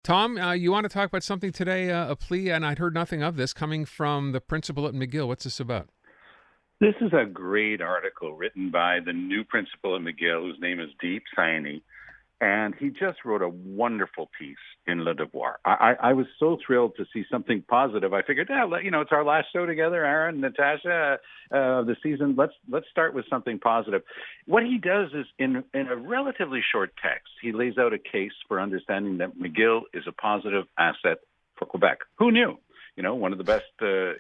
Tom, you want to talk about something today, a plea, and I'd heard nothing of this, coming from the principal at McGill. What's this about? This is a great article written by the new principal at McGill, whose name is Deep Saini, and he just wrote a wonderful piece in Le Devoir. I was so thrilled to see something positive. I figured, it's our last show together, Aaron, Natasha, the season. Let's start with something positive. What he does is, in a relatively short text, he lays out a case for understanding that McGill is a positive asset for Quebec. Who knew? One of the best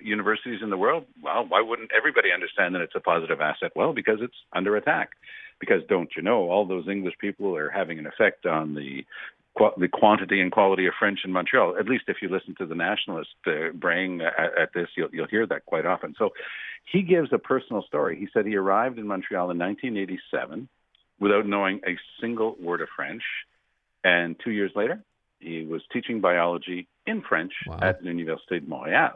universities in the world. Well, why wouldn't everybody understand that it's a positive asset? Well, because it's under attack. Because don't you know, all those English people are having an effect on the quantity and quality of French in Montreal. At least if you listen to the nationalist braying at this, you'll hear that quite often. So he gives a personal story. He said he arrived in Montreal in 1987 without knowing a single word of French. And 2 years later, he was teaching biology in French at l'Université de Montréal.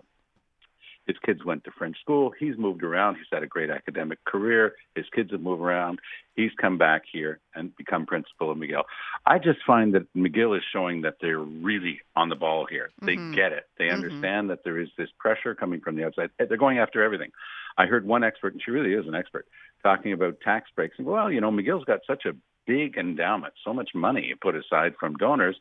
His kids went to French school. He's moved around. He's had a great academic career. His kids have moved around. He's come back here and become principal of McGill. I just find that McGill is showing that they're really on the ball here. They get it. They understand that there is this pressure coming from the outside. They're going after everything. I heard one expert, and she really is an expert, talking about tax breaks. And, well, McGill's got such a big endowment, so much money put aside from donors.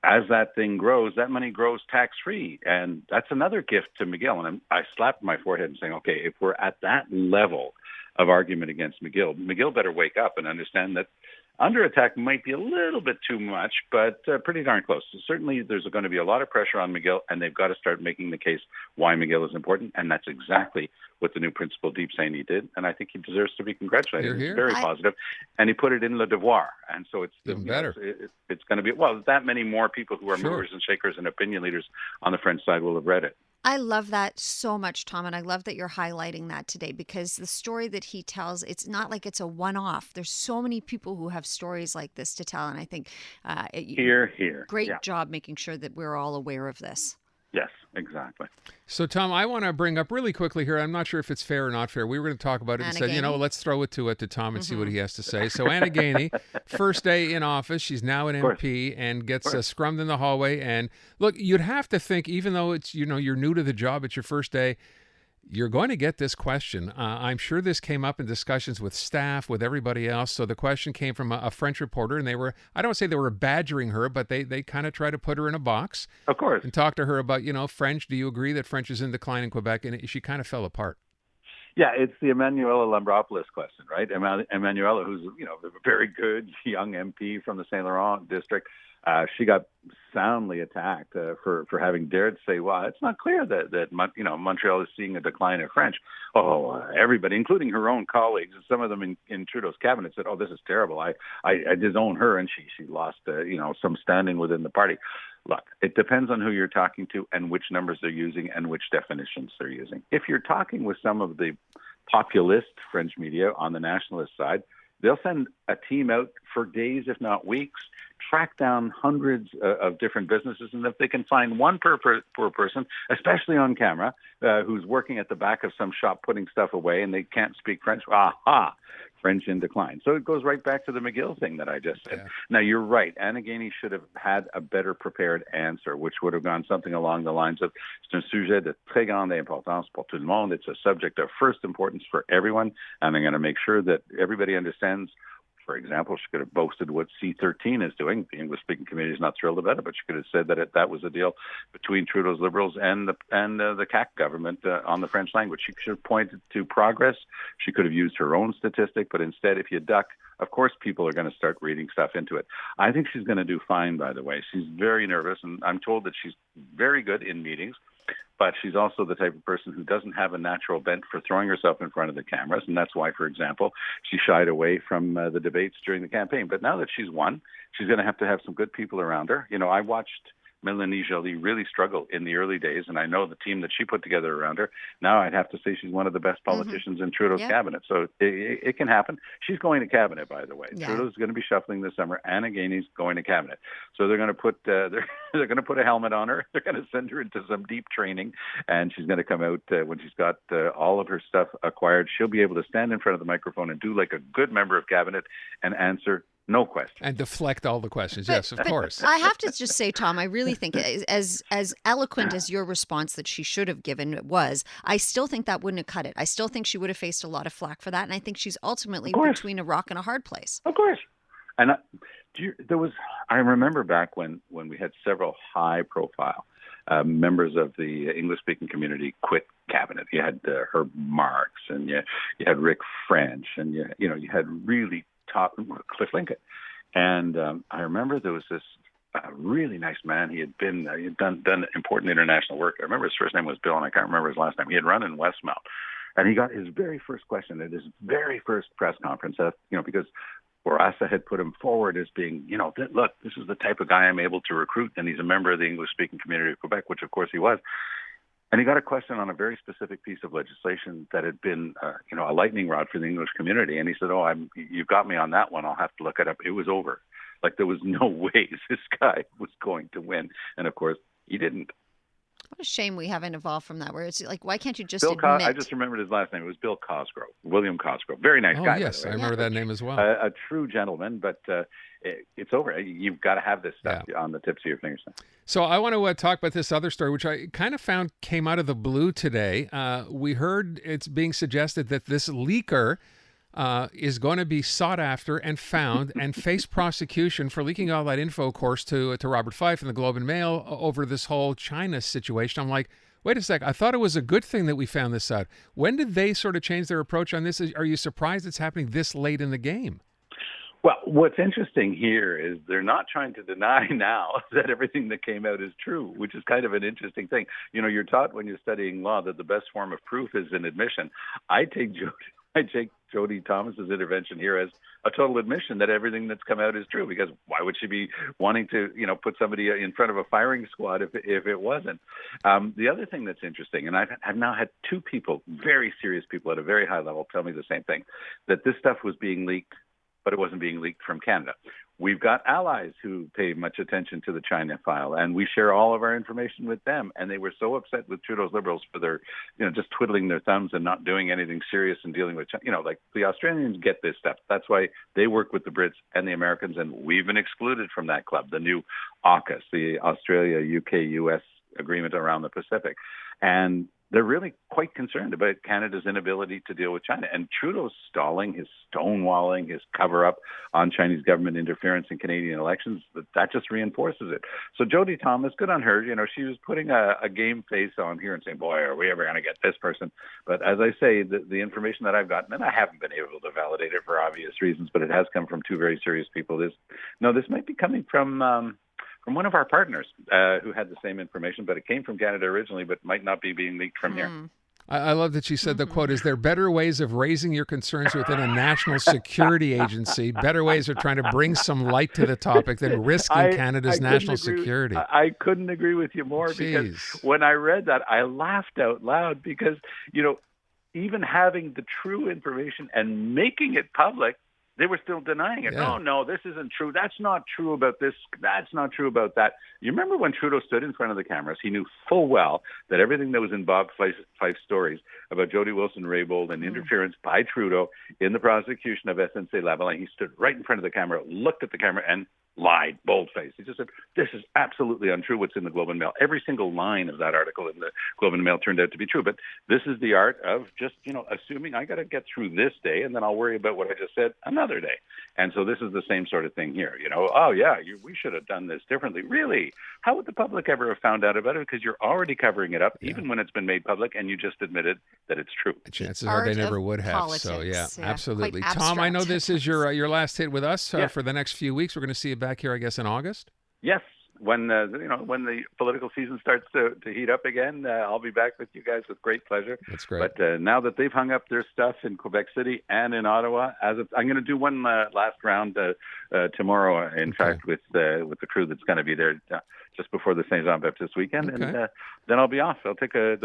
As that thing grows, that money grows tax-free. And that's another gift to McGill. And I slapped my forehead and saying, okay, if we're at that level of argument against McGill better wake up and understand that under attack might be a little bit too much, but pretty darn close. So certainly there's going to be a lot of pressure on McGill, and they've got to start making the case why McGill is important. And that's exactly what the new principal, Deep Saini, did. And I think he deserves to be congratulated. It's very positive. And he put it in Le Devoir. And so it's even better. It's going to be, that many more people who are movers and shakers and opinion leaders on the French side will have read it. I love that so much, Tom, and I love that you're highlighting that today, because the story that he tells, it's not like it's a one-off. There's so many people who have stories like this to tell, and I think here. Great job making sure that we're all aware of this. Yes, exactly. So, Tom, I want to bring up really quickly here, I'm not sure if it's fair or not fair. We were going to talk about it and said, let's throw it to Tom and see what he has to say. So Anna Gainey, first day in office, she's now an MP and gets scrummed in the hallway. And look, you'd have to think, even though it's, you're new to the job, it's your first day, you're going to get this question. I'm sure this came up in discussions with staff, with everybody else. So the question came from a French reporter, and I don't say they were badgering her, but they kind of tried to put her in a box. Of course. And talk to her about, French. Do you agree that French is in decline in Quebec? And she kind of fell apart. Yeah, it's the Emmanuela Lambropoulos question, right? Emmanuela, who's, a very good young MP from the Saint Laurent district. She got soundly attacked for having dared to say, well, it's not clear that Montreal is seeing a decline of French. Everybody, including her own colleagues, some of them in Trudeau's cabinet said, this is terrible. I disown her, and she lost some standing within the party. Look, it depends on who you're talking to and which numbers they're using and which definitions they're using. If you're talking with some of the populist French media on the nationalist side, they'll send a team out for days, if not weeks, track down hundreds of different businesses, and if they can find one poor person, especially on camera, who's working at the back of some shop putting stuff away and they can't speak French, French in decline. So it goes right back to the McGill thing that I just said. Yeah. Now, you're right. Anna Gainey should have had a better prepared answer, which would have gone something along the lines of, c'est un sujet de très grande importance pour tout le monde. It's a subject of first importance for everyone, and I'm going to make sure that everybody understands. For example, she could have boasted what C13 is doing. The English-speaking community is not thrilled about it, but she could have said that that was a deal between Trudeau's Liberals and the CAQ government on the French language. She should have pointed to progress. She could have used her own statistic, but instead, if you duck, of course, people are going to start reading stuff into it. I think she's going to do fine, by the way. She's very nervous, and I'm told that she's very good in meetings. But she's also the type of person who doesn't have a natural bent for throwing herself in front of the cameras. And that's why, for example, she shied away from the debates during the campaign. But now that she's won, she's going to have some good people around her. I watched Mélanie Joly really struggle in the early days, and I know the team that she put together around her. Now I'd have to say she's one of the best politicians in Trudeau's cabinet. So it can happen. She's going to cabinet, by the way. Yeah. Trudeau's going to be shuffling this summer. Anna Gainey's going to cabinet. So they're going to put they're going to put a helmet on her. They're going to send her into some deep training, and she's going to come out when she's got all of her stuff acquired. She'll be able to stand in front of the microphone and do like a good member of cabinet and answer No question. And deflect all the questions. But, yes, of course. I have to just say, Tom, I really think as eloquent as your response that she should have given was, I still think that wouldn't have cut it. I still think she would have faced a lot of flack for that. And I think she's ultimately between a rock and a hard place. Of course. And I remember back when we had several high-profile members of the English-speaking community quit cabinet. You had Herb Marks, and you had Rick French, and you had really top Cliff Lincoln. And I remember there was this really nice man. He had done important international work. I remember his first name was Bill, and I can't remember his last name. He had run in Westmount, and he got his very first question at his very first press conference. Because Bourassa had put him forward as being, look, this is the type of guy I'm able to recruit, and he's a member of the English-speaking community of Quebec, which of course he was. And he got a question on a very specific piece of legislation that had been, a lightning rod for the English community. And he said, you've got me on that one. I'll have to look it up. It was over. Like, there was no way this guy was going to win. And of course, he didn't. What a shame we haven't evolved from that, where it's like, why can't you just admit? I just remembered his last name. It was Bill Cosgrove, William Cosgrove. Very nice guy. Oh, yes, I remember that name as well. A true gentleman, but it's over. You've got to have this stuff on the tips of your fingers. So I want to talk about this other story, which I kind of found came out of the blue today. We heard it's being suggested that this leaker is going to be sought after and found and face prosecution for leaking all that info, of course, to Robert Fife and the Globe and Mail over this whole China situation. I'm like, wait a sec, I thought it was a good thing that we found this out. When did they sort of change their approach on this? Are you surprised it's happening this late in the game? Well, what's interesting here is they're not trying to deny now that everything that came out is true, which is kind of an interesting thing. You're taught when you're studying law that the best form of proof is an admission. I take Jody Thomas's intervention here as a total admission that everything that's come out is true, because why would she be wanting to, put somebody in front of a firing squad if it wasn't? The other thing that's interesting, and I've now had two people, very serious people at a very high level, tell me the same thing, that this stuff was being leaked, but it wasn't being leaked from Canada. We've got allies who pay much attention to the China file, and we share all of our information with them. And they were so upset with Trudeau's Liberals for their, just twiddling their thumbs and not doing anything serious and dealing with China. Like, the Australians get this stuff. That's why they work with the Brits and the Americans, and we've been excluded from that club, the new AUKUS, the Australia, UK, US agreement around the Pacific. And they're really quite concerned about Canada's inability to deal with China. And Trudeau's stalling, his stonewalling, his cover-up on Chinese government interference in Canadian elections, that just reinforces it. So Jody Thomas, good on her. She was putting a game face on here and saying, boy, are we ever going to get this person? But as I say, the information that I've gotten, and I haven't been able to validate it for obvious reasons, but it has come from two very serious people, this might be coming from one of our partners who had the same information, but it came from Canada originally, but might not be being leaked from here. I love that she said the quote, is there better ways of raising your concerns within a national security agency, better ways of trying to bring some light to the topic than risking Canada's national security? I couldn't agree with you more. Because when I read that, I laughed out loud because, even having the true information and making it public, they were still denying it. Yeah. No, this isn't true. That's not true about this. That's not true about that. You remember when Trudeau stood in front of the cameras, he knew full well that everything that was in Bob Fife's stories about Jody Wilson-Raybould and interference by Trudeau in the prosecution of SNC-Lavalin, he stood right in front of the camera, looked at the camera, and lied, bold-faced. He just said, this is absolutely untrue what's in the Globe and Mail. Every single line of that article in the Globe and Mail turned out to be true. But this is the art of just, assuming I got to get through this day, and then I'll worry about what I just said another day. And so this is the same sort of thing here. We should have done this differently. Really? How would the public ever have found out about it? Because you're already covering it up, even when it's been made public, and you just admitted that it's true. The chances are they never would have. Politics. So, absolutely. Tom, I know this is your last hit with us for the next few weeks. We're going to see you back here, I guess, in August. Yes. When the political season starts to heat up again, I'll be back with you guys with great pleasure. That's great. But now that they've hung up their stuff in Quebec City and in Ottawa, I'm going to do one last round tomorrow. In fact, with the crew that's going to be there just before the Saint Jean Baptiste weekend, and then I'll be off. I'll take the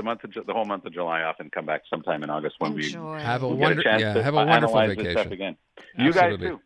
whole month of July off and come back sometime in August when we have a wonderful analyze vacation. this stuff again. Absolutely. You guys too.